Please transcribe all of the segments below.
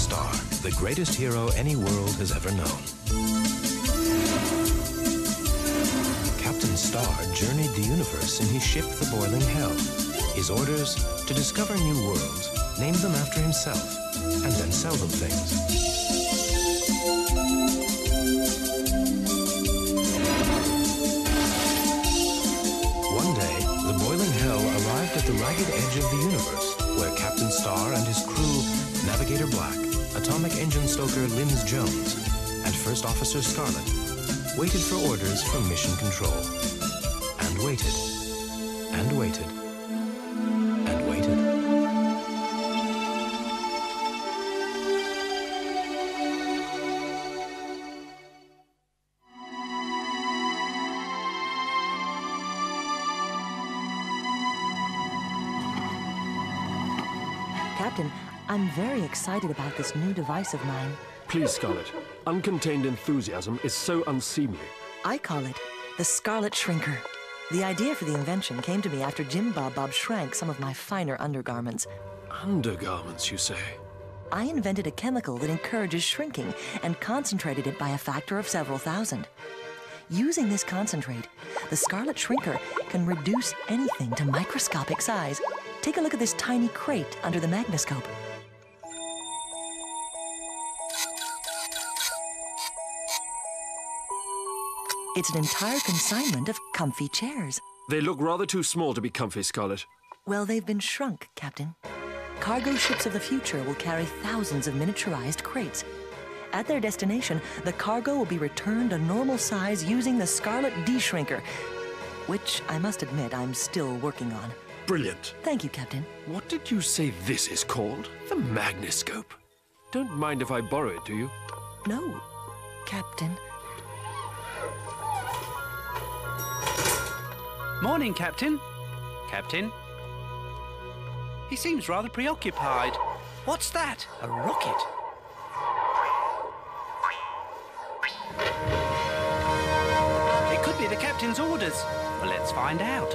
Star, the greatest hero any world has ever known. Captain Star journeyed the universe in his ship, the Boiling Hell. His orders, to discover new worlds, name them after himself, and then sell them things. One day, the Boiling Hell arrived at the ragged edge of the universe, where Captain Star and his crew, Navigator Black, Atomic Engine Stoker Linz Jones, and First Officer Scarlet, waited for orders from Mission Control. And waited, and waited, and waited. Captain, I'm very excited about this new device of mine. Please, Scarlet. Uncontained enthusiasm is so unseemly. I call it the Scarlet Shrinker. The idea for the invention came to me after Jim Bob shrank some of my finer undergarments. Undergarments, you say? I invented a chemical that encourages shrinking and concentrated it by a factor of several thousand. Using this concentrate, the Scarlet Shrinker can reduce anything to microscopic size. Take a look at this tiny crate under the magnoscope. It's an entire consignment of comfy chairs. They look rather too small to be comfy, Scarlet. Well, they've been shrunk, Captain. Cargo ships of the future will carry thousands of miniaturized crates. At their destination, the cargo will be returned a normal size using the Scarlet D-Shrinker, which I must admit I'm still working on. Brilliant. Thank you, Captain. What did you say this is called? The magnoscope. Don't mind if I borrow it, do you? No, Captain. Morning, Captain. Captain? He seems rather preoccupied. What's that? A rocket? It could be the Captain's orders. Well, let's find out.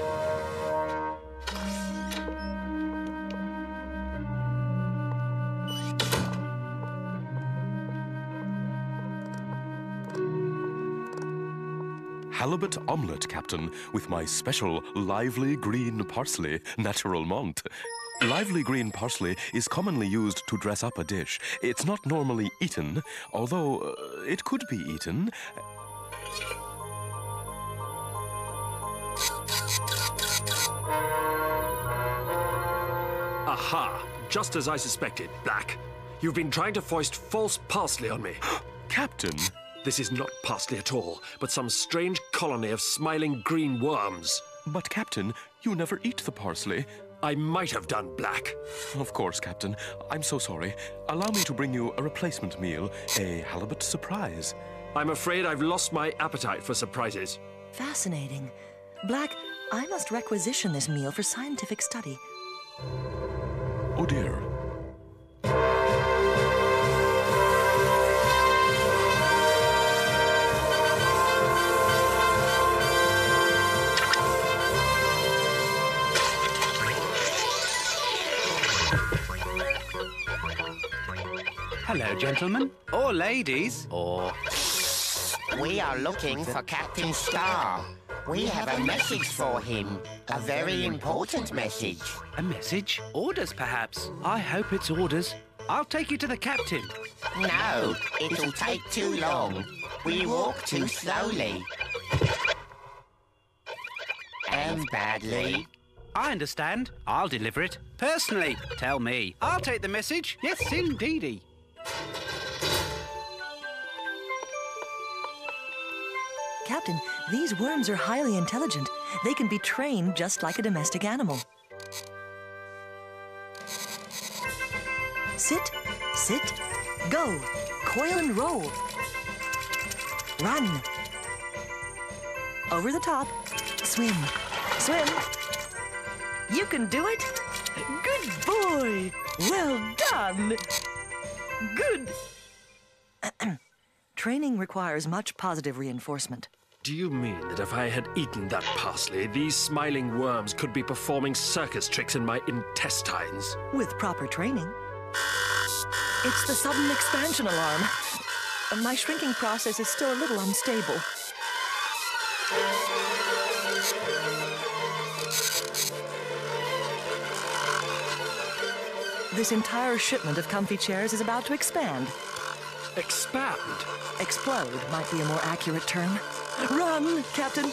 Halibut omelette, Captain, with my special lively green parsley, natural mont. Lively green parsley is commonly used to dress up a dish. It's not normally eaten, although it could be eaten. Aha! Just as I suspected, Black. You've been trying to foist false parsley on me. Captain! This is not parsley at all, but some strange colony of smiling green worms. But, Captain, you never eat the parsley. I might have done, Black. Of course, Captain. I'm so sorry. Allow me to bring you a replacement meal, a halibut surprise. I'm afraid I've lost my appetite for surprises. Fascinating. Black, I must requisition this meal for scientific study. Oh, dear. Hello, gentlemen. Or ladies. Or... We are looking for Captain Star. We have a message for him. A very important message. A message? Orders, perhaps? I hope it's orders. I'll take you to the Captain. No, it'll take too long. We walk too slowly. And badly. I understand. I'll deliver it. Personally. Tell me. I'll take the message. Yes, indeedy. Captain, these worms are highly intelligent. They can be trained just like a domestic animal. Sit, sit, go. Coil and roll. Run. Over the top. Swim, swim. You can do it. Good boy. Well done. Good. Training requires much positive reinforcement. Do you mean that if I had eaten that parsley, these smiling worms could be performing circus tricks in my intestines? With proper training. It's the sudden expansion alarm. My shrinking process is still a little unstable. This entire shipment of comfy chairs is about to expand. Expand? Explode might be a more accurate term. Run, Captain!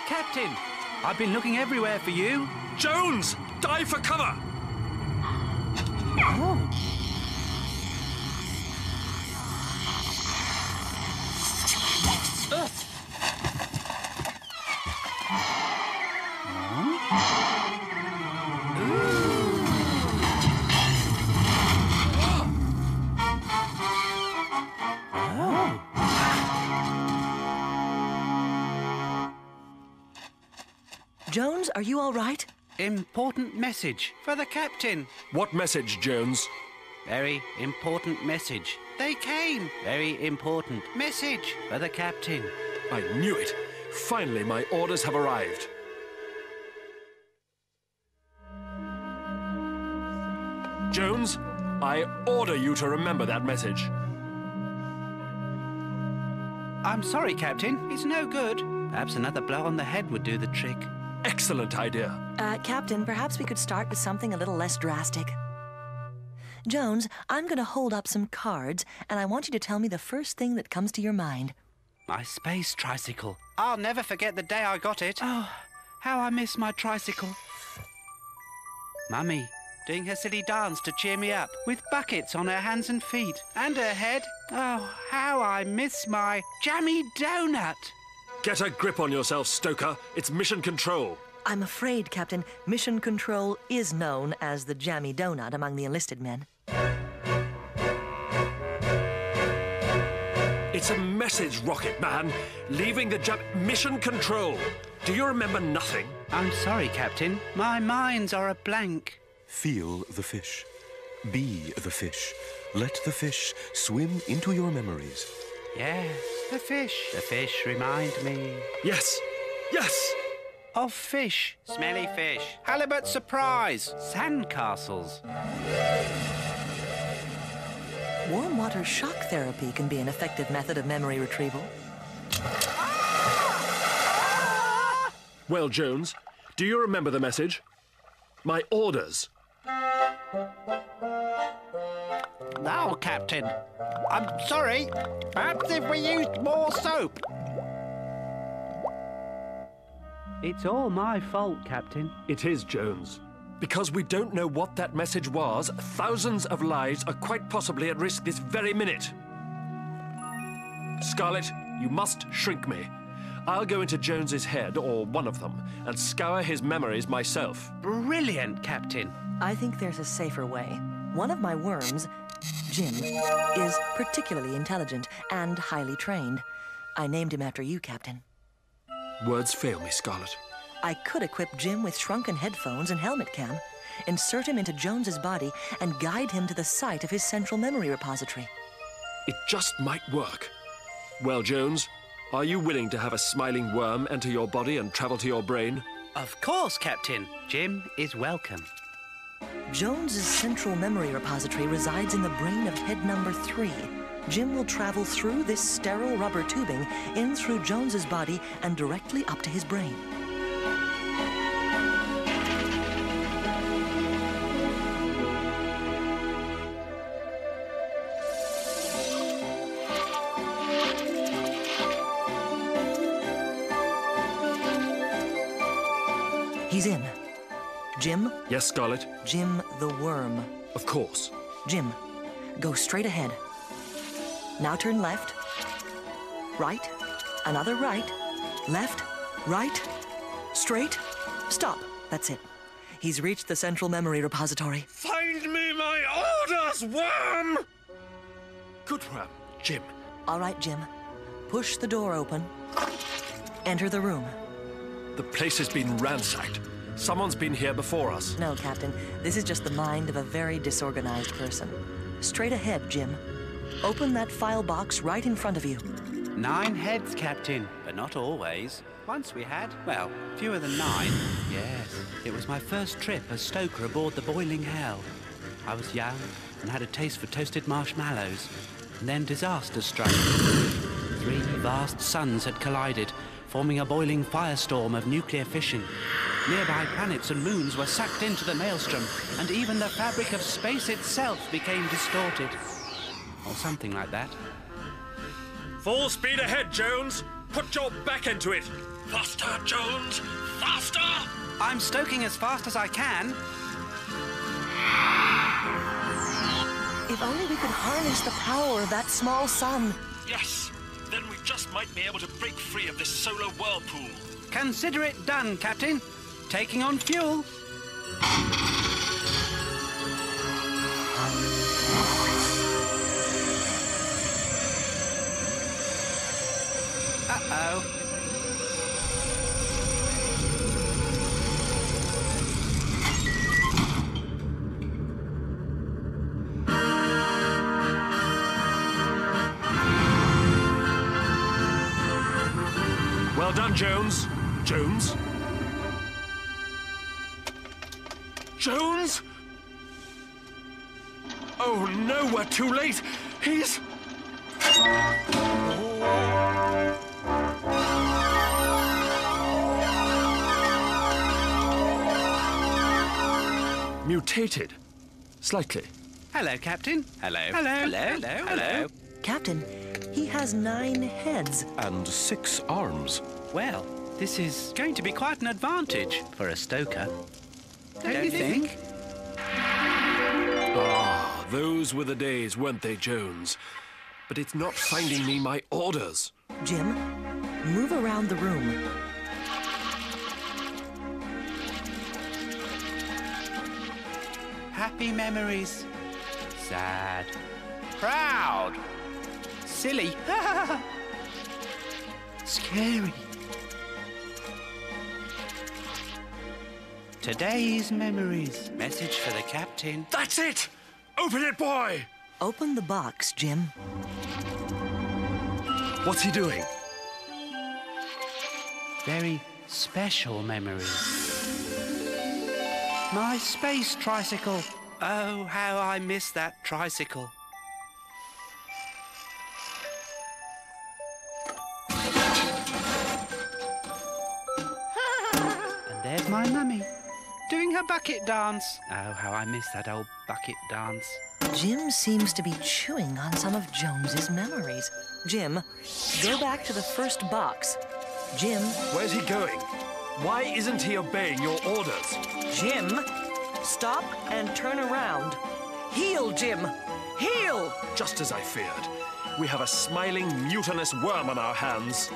Captain, I've been looking everywhere for you. Jones! Dive for cover! Oh. Jones, are you all right? Important message for the captain. What message, Jones? Very important message. They came. Very important message for the captain. I knew it. Finally, my orders have arrived. Jones, I order you to remember that message. I'm sorry, Captain. It's no good. Perhaps another blow on the head would do the trick. Excellent idea. Captain, perhaps we could start with something a little less drastic. Jones, I'm going to hold up some cards, and I want you to tell me the first thing that comes to your mind. My space tricycle. I'll never forget the day I got it. Oh, how I miss my tricycle. Mummy, doing her silly dance to cheer me up, with buckets on her hands and feet, and her head. Oh, how I miss my jammy donut. Get a grip on yourself, Stoker. It's mission control. I'm afraid, Captain, Mission Control is known as the Jammy Donut among the enlisted men. It's a message, Rocket Man. Leaving the mission control. Do you remember nothing? I'm sorry, Captain. My minds are a blank. Feel the fish. Be the fish. Let the fish swim into your memories. Yes, the fish. The fish remind me. Yes. Yes. Of fish. Smelly fish. Halibut surprise. Sandcastles. Warm water shock therapy can be an effective method of memory retrieval. Well, Jones, do you remember the message? My orders. No, Captain. I'm sorry. Perhaps if we used more soap. It's all my fault, Captain. It is, Jones. Because we don't know what that message was, thousands of lives are quite possibly at risk this very minute. Scarlet, you must shrink me. I'll go into Jones's head, or one of them, and scour his memories myself. Brilliant, Captain. I think there's a safer way. One of my worms, Jim, is particularly intelligent and highly trained. I named him after you, Captain. Words fail me, Scarlet. I could equip Jim with shrunken headphones and helmet cam, insert him into Jones's body, and guide him to the site of his central memory repository. It just might work. Well, Jones, are you willing to have a smiling worm enter your body and travel to your brain? Of course, Captain. Jim is welcome. Jones's central memory repository resides in the brain of head number 3. Jim will travel through this sterile rubber tubing, in through Jones's body, and directly up to his brain. He's in. Jim? Yes, Scarlet? Jim the worm. Of course. Jim, go straight ahead. Now turn left, right, another right, left, right, straight, stop. That's it. He's reached the central memory repository. Find me my orders, worm! Good worm. Jim. All right, Jim. Push the door open. Enter the room. The place has been ransacked. Someone's been here before us. No, Captain. This is just the mind of a very disorganized person. Straight ahead, Jim. Open that file box right in front of you. 9 heads, Captain, but not always. Once we had, well, fewer than 9. Yes, it was my first trip as stoker aboard the Boiling Hell. I was young and had a taste for toasted marshmallows. And then disaster struck. 3 vast suns had collided, forming a boiling firestorm of nuclear fission. Nearby planets and moons were sucked into the maelstrom, and even the fabric of space itself became distorted. Or something like that. Full speed ahead, Jones. Put your back into it. Faster, Jones. Faster! I'm stoking as fast as I can. If only we could harness the power of that small sun. Yes. Then we just might be able to break free of this solar whirlpool. Consider it done, Captain. Taking on fuel. Uh-oh. Well done, Jones. Jones? Jones? Oh no, we're too late. He's... Mutated. Slightly. Hello, Captain. Hello. Hello. Hello. Hello. Hello. Captain, he has 9 heads. And 6 arms. Well, this is going to be quite an advantage for a stoker. Don't you think? Ah, those were the days, weren't they, Jones? But it's not finding me my orders. Jim, move around the room. Happy memories. Sad. Proud. Silly. Scary. Today's memories. Message for the captain. That's it! Open it, boy! Open the box, Jim. What's he doing? Very special memories. My space tricycle. Oh, how I miss that tricycle. And there's my mummy, doing her bucket dance. Oh, how I miss that old bucket dance. Jim seems to be chewing on some of Jones's memories. Jim, go back to the first box. Jim. Where's he going? Why isn't he obeying your orders? Jim, stop and turn around. Heel, Jim. Heel! Just as I feared. We have a smiling, mutinous worm on our hands.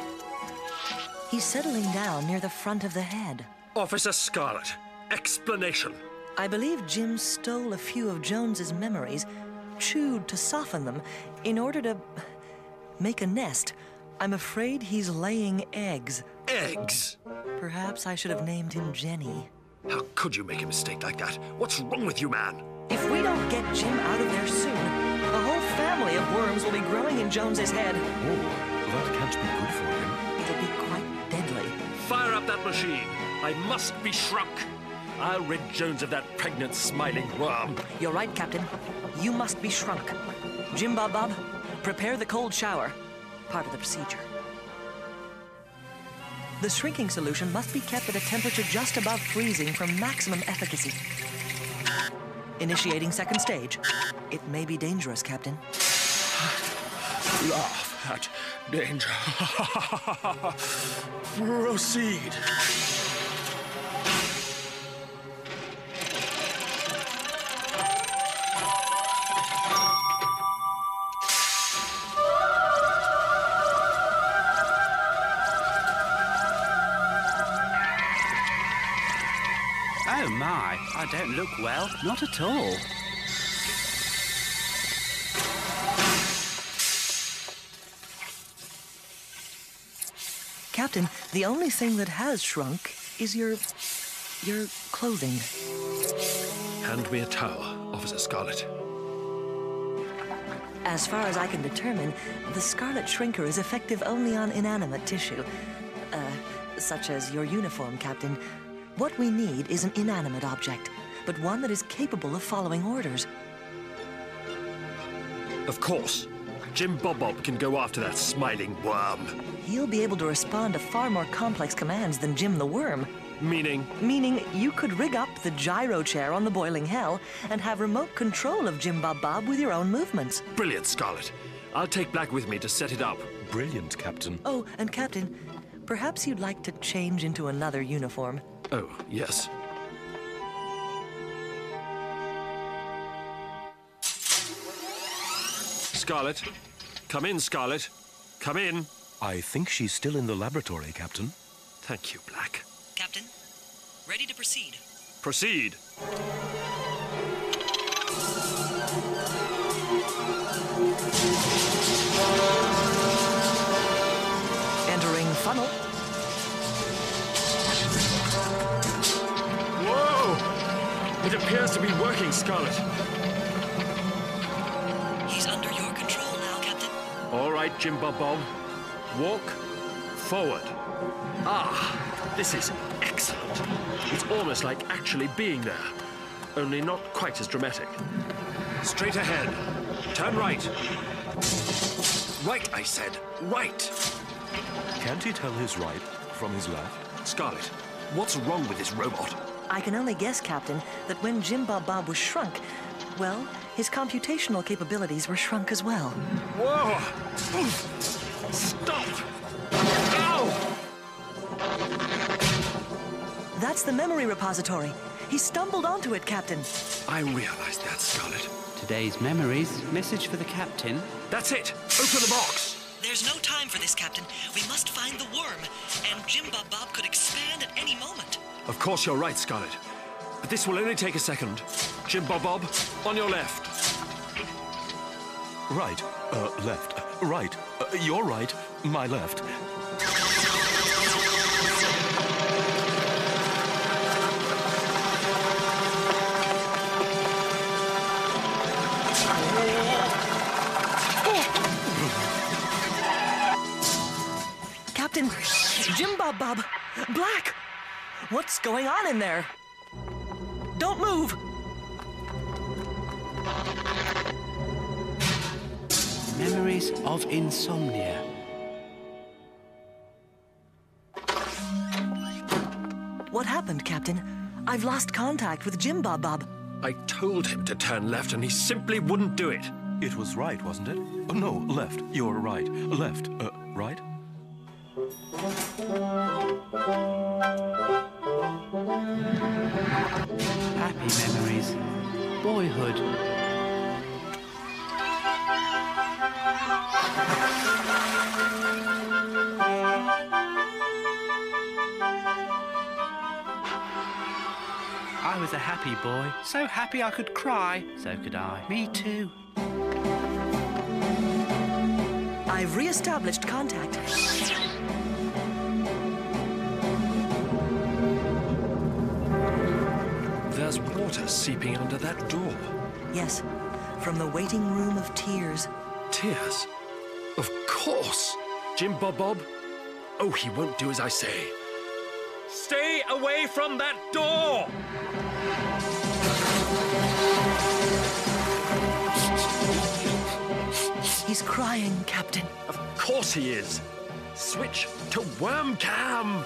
He's settling down near the front of the head. Officer Scarlet, explanation. I believe Jim stole a few of Jones's memories, chewed to soften them, in order to make a nest. I'm afraid he's laying eggs. Eggs? Perhaps I should have named him Jenny. How could you make a mistake like that? What's wrong with you, man? If we don't get Jim out of there soon, a whole family of worms will be growing in Jones's head. Oh, that can't be good for him. It'll be quite deadly. Fire up that machine. I must be shrunk. I'll rid Jones of that pregnant, smiling worm. You're right, Captain. You must be shrunk. Jim Bob Bob, prepare the cold shower. Part of the procedure. The shrinking solution must be kept at a temperature just above freezing for maximum efficacy. Initiating second stage. It may be dangerous, Captain. Laugh at danger. Proceed. Oh my, I don't look well. Not at all. Captain, the only thing that has shrunk is your clothing. Hand me a towel, Officer Scarlet. As far as I can determine, the Scarlet Shrinker is effective only on inanimate tissue. Such as your uniform, Captain. What we need is an inanimate object, but one that is capable of following orders. Of course. Jim Bob can go after that smiling worm. He'll be able to respond to far more complex commands than Jim the Worm. Meaning? Meaning you could rig up the gyro chair on the boiling hell and have remote control of Jim Bob with your own movements. Brilliant, Scarlet. I'll take Black with me to set it up. Brilliant, Captain. Oh, and Captain, perhaps you'd like to change into another uniform. Oh, yes. Scarlet. Come in, Scarlet. Come in. I think she's still in the laboratory, Captain. Thank you, Black. Captain, ready to proceed. Proceed. Entering funnel. Whoa! It appears to be working, Scarlet. He's under your control now, Captain. All right, Jim Bob. Walk forward. Ah, this is excellent. It's almost like actually being there, only not quite as dramatic. Straight ahead. Turn right. Right, I said. Right. Can't he tell his right from his left? Scarlet, what's wrong with this robot? I can only guess, Captain, that when Jim Bob was shrunk, well, his computational capabilities were shrunk as well. Whoa! Stop! Ow! That's the memory repository. He stumbled onto it, Captain. I realized that, Scarlet. Today's memories. Message for the captain. That's it! Open the box! There's no time for this, Captain. We must find the worm, and Jim Bob could expand at any moment. Of course you're right, Scarlet. But this will only take a second. Jim Bob, on your left. Right. Left. Right. Your right. My left. Captain, Jim Bob, Black! What's going on in there? Don't move! Memories of insomnia. What happened, Captain? I've lost contact with Jim Bob. I told him to turn left and he simply wouldn't do it. It was right, wasn't it? Oh, no, left. You're right. Left. Right? Happy memories. Boyhood. I was a happy boy. So happy I could cry. So could I. Me too. I've re-established contact. There's water seeping under that door. Yes, from the waiting room of tears. Tears? Of course! Jim Bob? Oh, he won't do as I say. Stay away from that door! He's crying, Captain. Of course he is. Switch to worm cam.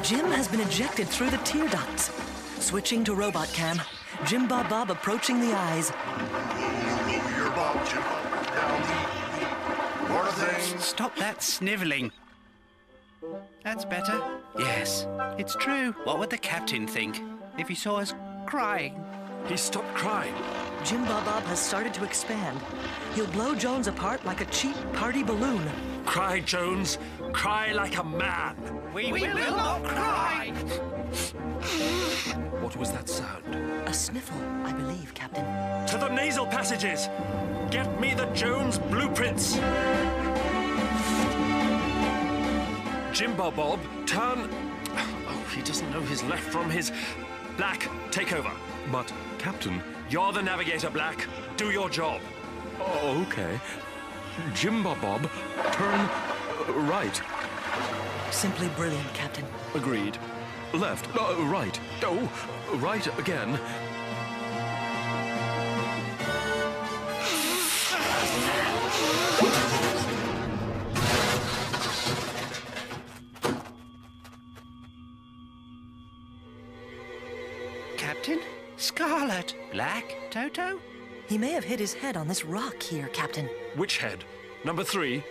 Jim has been ejected through the tear ducts. Switching to robot cam. Jim Bob approaching the eyes. Your Bob, Jim Bob. Down. More things. Stop that snivelling. That's better. Yes, it's true. What would the captain think if he saw us crying? He stopped crying. Jim Bob has started to expand. He'll blow Jones apart like a cheap party balloon. Cry, Jones. Cry like a man. We will not cry. What was that sound? A sniffle, I believe, Captain. To the nasal passages! Get me the Jones blueprints! Jim Bob, turn... Oh, he doesn't know his left from his... Black, take over. But, Captain... You're the navigator, Black. Do your job. Oh, okay. Jim Bob, turn right. Simply brilliant, Captain. Agreed. Left, right. Oh, right again. Captain? Scarlet? Black? Toto? He may have hit his head on this rock here, Captain. Which head? Number 3?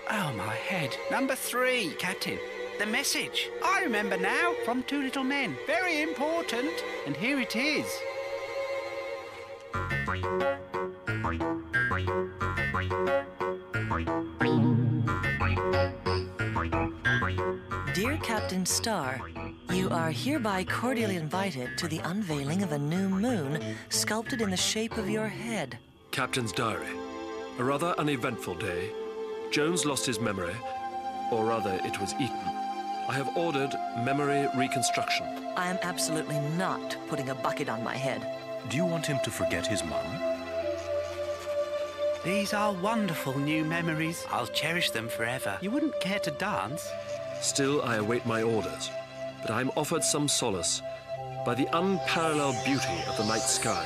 Oh, my head. Number 3, Captain. The message. I remember now. From Two Little Men. Very important. And here it is. Dear Captain Star, you are hereby cordially invited to the unveiling of a new moon sculpted in the shape of your head. Captain's diary. A rather uneventful day. Jones lost his memory, or rather it was eaten. I have ordered memory reconstruction. I am absolutely not putting a bucket on my head. Do you want him to forget his mum? These are wonderful new memories. I'll cherish them forever. You wouldn't care to dance? Still, I await my orders, but I am offered some solace by the unparalleled beauty of the night sky.